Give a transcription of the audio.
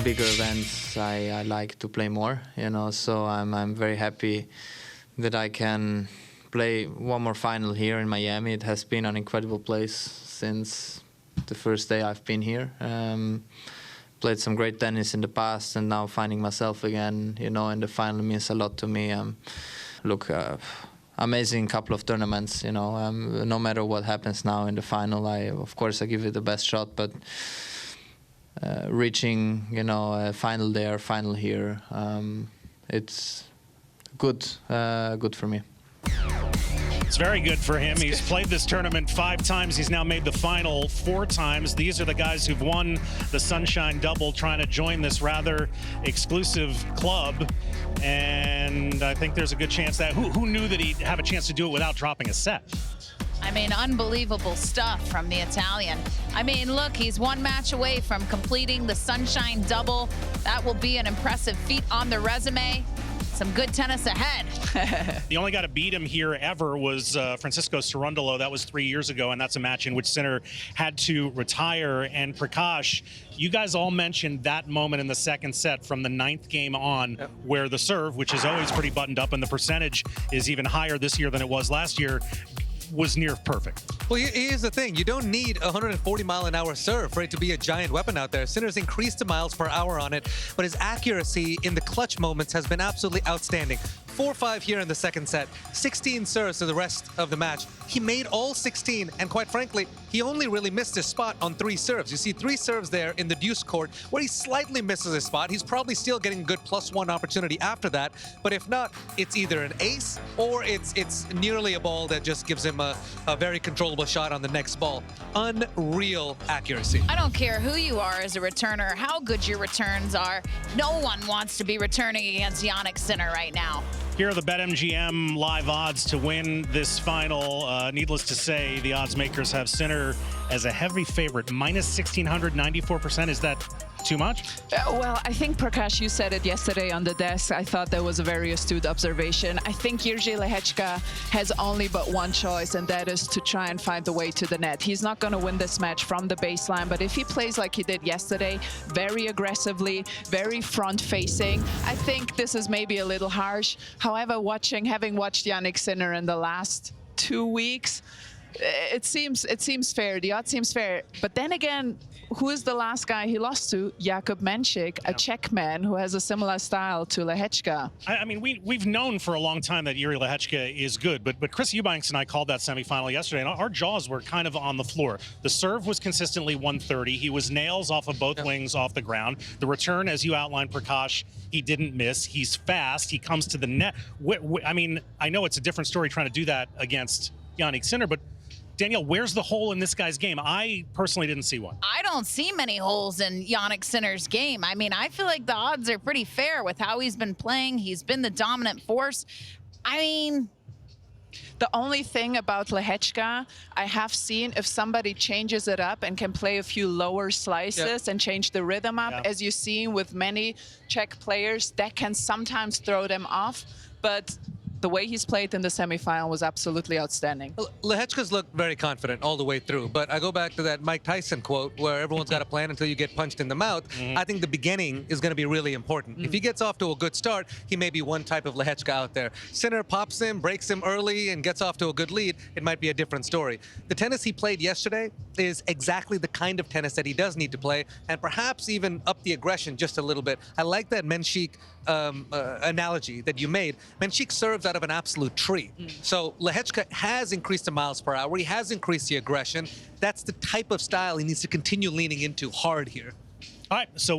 bigger events, I like to play more, you know. So I'm very happy that I can play one more final here in Miami. It has been an incredible place since the first day I've been here. Played some great tennis in the past, and now finding myself again, you know, in the final means a lot to me. Look, amazing couple of tournaments, you know. No matter what happens now in the final, of course I give it the best shot, but reaching, you know, a final there, final here, it's good for me. It's very good for him. He's played this tournament 5 times. He's now made the final 4 times. These are the guys who've won the Sunshine Double, trying to join this rather exclusive club. And I think there's a good chance that who knew that he'd have a chance to do it without dropping a set? I mean, unbelievable stuff from the Italian. I mean, look, he's 1 match away from completing the Sunshine Double. That will be an impressive feat on the resume. Some good tennis ahead. The only guy to beat him here ever was Francisco Cerundolo. That was 3 years ago, and that's a match in which Sinner had to retire. And Prakash, you guys all mentioned that moment in the second set from the 9th game on, where the serve, which is always pretty buttoned up, and the percentage is even higher this year than it was last year, was near perfect. Well, here's the thing. You don't need a 140-mile-an-hour serve for it to be a giant weapon out there. Sinner's increased the miles per hour on it, but his accuracy in the clutch moments has been absolutely outstanding. 4-5 here in the second set, 16 serves to the rest of the match. He made all 16, and quite frankly, he only really missed his spot on 3 serves. You see 3 serves there in the deuce court where he slightly misses his spot. He's probably still getting a good +1 opportunity after that, but if not, it's either an ace or it's nearly a ball that just gives him a very controllable shot on the next ball. Unreal accuracy. I don't care who you are as a returner, how good your returns are. No one wants to be returning against Jannik Sinner right now. Here are the BetMGM live odds to win this final. Needless to say, the odds makers have Sinner as a heavy favorite, -1,600, 94%. Is that too much? Well, I think, Prakash, you said it yesterday on the desk. I thought that was a very astute observation. I think Jiri Lehecka has only but one choice, and that is to try and find the way to the net. He's not going to win this match from the baseline, but if he plays like he did yesterday, very aggressively, very front-facing, I think this is maybe a little harsh. However, having watched Jannik Sinner in the last 2 weeks, it seems fair. The odds seems fair. But then again, who is the last guy he lost to? Jakub Menšík, a Czech man who has a similar style to Lehecka. I mean, we've known for a long time that Jiri Lehecka is good, but Chris Eubanks and I called that semifinal yesterday, and our jaws were kind of on the floor. The serve was consistently 130. He was nails off of both wings off the ground. The return, as you outlined, Prakash, he didn't miss. He's fast. He comes to the net. I mean, I know it's a different story trying to do that against Jannik Sinner, but Danielle, where's the hole in this guy's game? I personally didn't see one. I don't see many holes in Jannik Sinner's game. I mean, I feel like the odds are pretty fair with how he's been playing. He's been the dominant force. I mean, the only thing about Lehecka, I have seen if somebody changes it up and can play a few lower slices and change the rhythm up, as you've seen with many Czech players, that can sometimes throw them off. But the way he's played in the semifinal was absolutely outstanding. Lehecka's looked very confident all the way through, but I go back to that Mike Tyson quote where everyone's got a plan until you get punched in the mouth. I think the beginning is going to be really important. If he gets off to a good start, he may be one type of Lehecka out there. Sinner pops him, breaks him early, and gets off to a good lead, it might be a different story. The tennis he played yesterday is exactly the kind of tennis that he does need to play, and perhaps even up the aggression just a little bit. I like that Menšík analogy that you made. Menšík serves out of an absolute tree. So Lehecka has increased the miles per hour. He has increased the aggression. That's the type of style he needs to continue leaning into hard here. All right, so